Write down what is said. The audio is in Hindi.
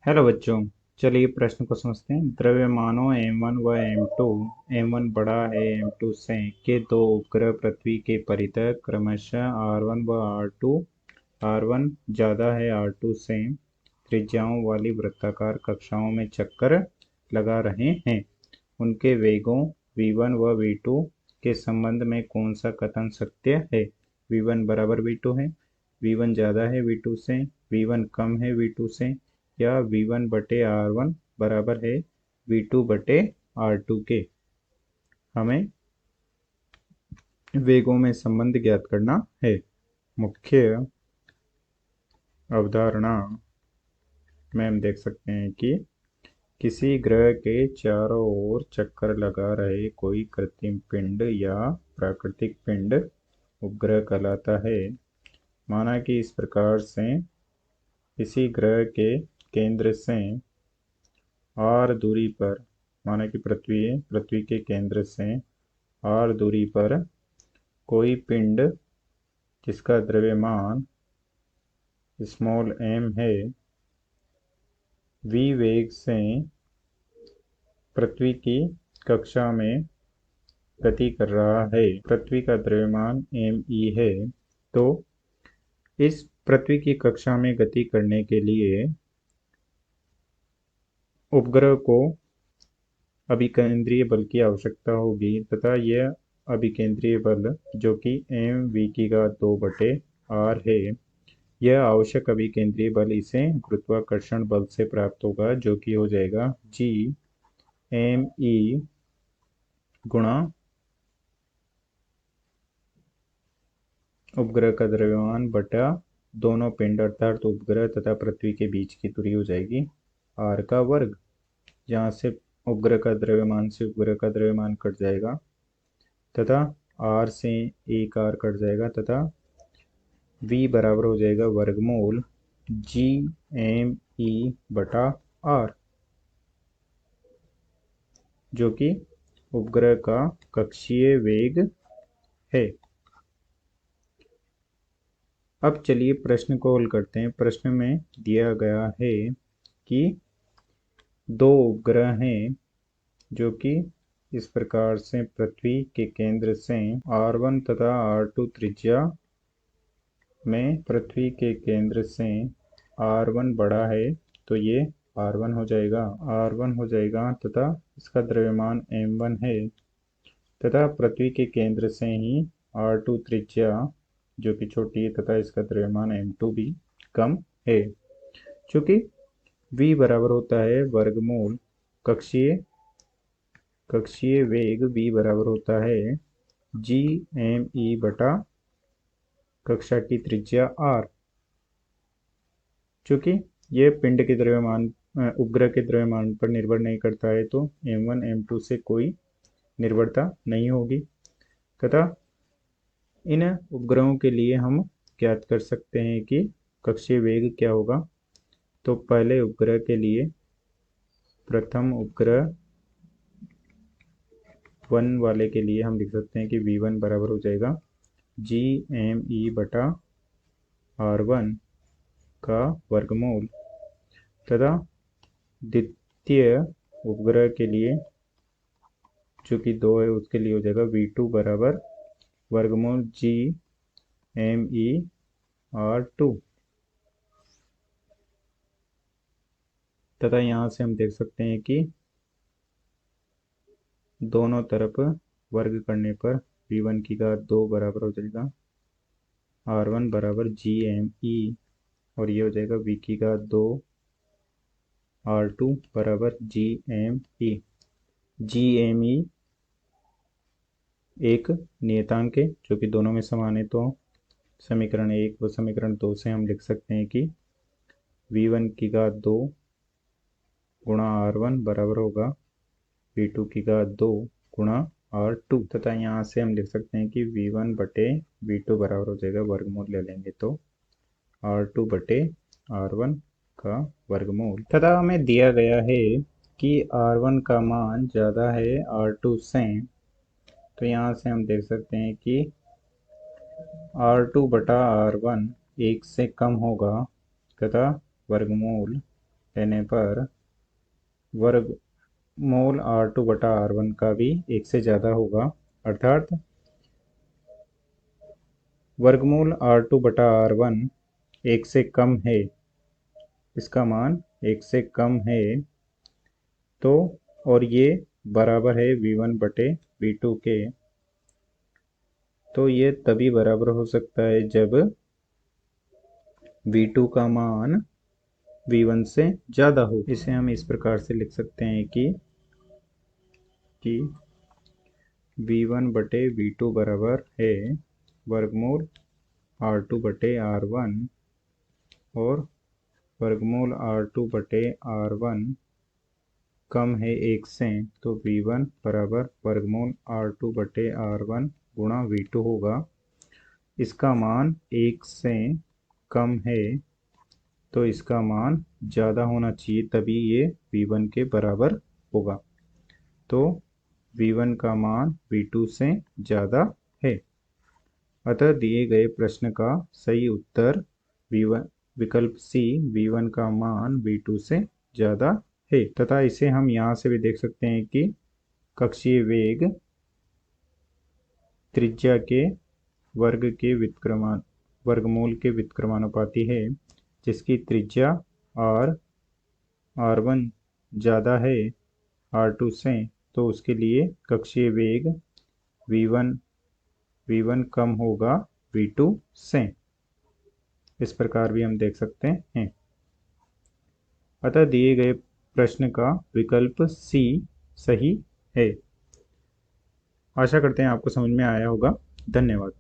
हेलो बच्चों। चलिए प्रश्न को समझते हैं। द्रव्यमानों m1 व m2, m1 बड़ा है m2 से, के दो उपग्रह पृथ्वी के परितः क्रमशः r1 व r2, r1 ज़्यादा है r2 से, त्रिज्याओं वाली वृत्ताकार कक्षाओं में चक्कर लगा रहे हैं। उनके वेगों v1 व v2 के संबंध में कौन सा कथन सत्य है? v1 बराबर v2 है, v1 ज़्यादा है v2 से, v1 कम है v2 से, या v1 बटे r1 बराबर है v2 बटे r2 के। हमें वेगों में संबंध ज्ञात करना है। मुख्य अवधारणा में हम देख सकते हैं कि किसी ग्रह के चारों ओर चक्कर लगा रहे कोई कृत्रिम पिंड या प्राकृतिक पिंड उपग्रह कहलाता है। माना कि इस प्रकार से किसी ग्रह के केंद्र से r दूरी पर, माना कि पृथ्वी के केंद्र से r दूरी पर कोई पिंड जिसका द्रव्यमान m है, v वेग से पृथ्वी की कक्षा में गति कर रहा है। पृथ्वी का द्रव्यमान me है, तो इस पृथ्वी की कक्षा में गति करने के लिए उपग्रह को अभिकेंद्रीय बल की आवश्यकता होगी, तथा यह अभिकेंद्रीय बल जो कि mv2/r है, यह आवश्यक अभिकेंद्रीय बल इसे गुरुत्वाकर्षण बल से प्राप्त होगा, जो कि हो जाएगा g me गुणा उपग्रह का द्रव्यमान बटा दोनों पिंड अर्थात उपग्रह तथा पृथ्वी के बीच की दूरी हो जाएगी r का वर्ग। यहाँ से उपग्रह का द्रव्यमान से उपग्रह का द्रव्यमान कट जाएगा तथा r से एक r कट जाएगा, तथा v बराबर हो जाएगा वर्गमूल g me बटा r, जो कि उपग्रह का कक्षीय वेग है। अब चलिए प्रश्न को हल करते हैं। प्रश्न में दिया गया है कि दो उपग्रह हैं जो कि इस प्रकार से पृथ्वी के केंद्र से r1 तथा r2 त्रिज्या में पृथ्वी के केंद्र से r1 बड़ा है, तो ये r1 हो जाएगा तथा इसका द्रव्यमान m1 है, तथा पृथ्वी के केंद्र से ही r2 त्रिज्या जो कि छोटी है तथा इसका द्रव्यमान m2 भी कम है। चूंकि v बराबर होता है वर्गमूल कक्षीय वेग v बराबर होता है g me बटा कक्षा की त्रिज्या r। चूंकि यह पिंड के द्रव्यमान उपग्रह के द्रव्यमान पर निर्भर नहीं करता है, तो m1 m2 से कोई निर्भरता नहीं होगी, तथा इन उपग्रहों के लिए हम ज्ञात कर सकते हैं कि कक्षीय वेग क्या होगा। तो पहले उपग्रह के लिए, प्रथम उपग्रह 1 वाले के लिए हम लिख सकते हैं कि v1 बराबर हो जाएगा g me बटा r1 का वर्गमूल, तथा द्वितीय उपग्रह के लिए जो कि 2 है उसके लिए हो जाएगा v2 बराबर वर्गमूल g me r2, तथा यहाँ से हम देख सकते हैं कि दोनों तरफ वर्ग करने पर v1 की घात 2 बराबर हो जाएगा r1 बराबर g me, और ये हो जाएगा v की घात 2 r2 बराबर g me एक नियतांक है जो कि दोनों में समान है, तो समीकरण 1 व समीकरण 2 से हम लिख सकते हैं कि v1 की घात 2 गुणा r1 बराबर होगा v2 की घात 2 गुणा r2, तथा यहाँ से हम लिख सकते हैं कि v1 बटे v2 बराबर हो जाएगा वर्गमूल ले लेंगे तो r2 बटे r1 का वर्गमूल, तथा हमें दिया गया है कि r1 का मान ज़्यादा है r2 से, तो यहाँ से हम देख सकते हैं कि r2 बटा r1 1 से कम होगा, तथा वर्गमूल लेने पर वर्गमूल R2 बटा R1 का भी 1 से ज़्यादा होगा, अर्थात वर्गमूल R2 बटा R1 1 से कम है, इसका मान 1 से कम है, तो और ये बराबर है V1 बटे V2 के, तो ये तभी बराबर हो सकता है जब V2 का मान V1 से ज़्यादा हो। इसे हम इस प्रकार से लिख सकते हैं कि V1 बटे V2 बराबर है वर्गमूल R2 बटे R1 और वर्गमूल R2 बटे R1 कम है 1 से, तो V1 बराबर वर्गमूल R2 बटे R1 गुणा V2 होगा। इसका मान 1 से कम है, तो इसका मान ज़्यादा होना चाहिए, तभी ये V1 के बराबर होगा। तो V1 का मान V2 से ज़्यादा है। अतः दिए गए प्रश्न का सही उत्तर V1 विकल्प सी V1 का मान V2 से ज़्यादा है। तथा इसे हम यहाँ से भी देख सकते हैं कि कक्षीय वेग त्रिज्या के वर्गमूल के व्युत्क्रमानुपाती है, जिसकी त्रिज्या R1 ज़्यादा है R2 से, तो उसके लिए कक्षीय वेग V1 कम होगा V2 से। इस प्रकार भी हम देख सकते हैं। अतः दिए गए प्रश्न का विकल्प सी सही है। आशा करते हैं आपको समझ में आया होगा। धन्यवाद।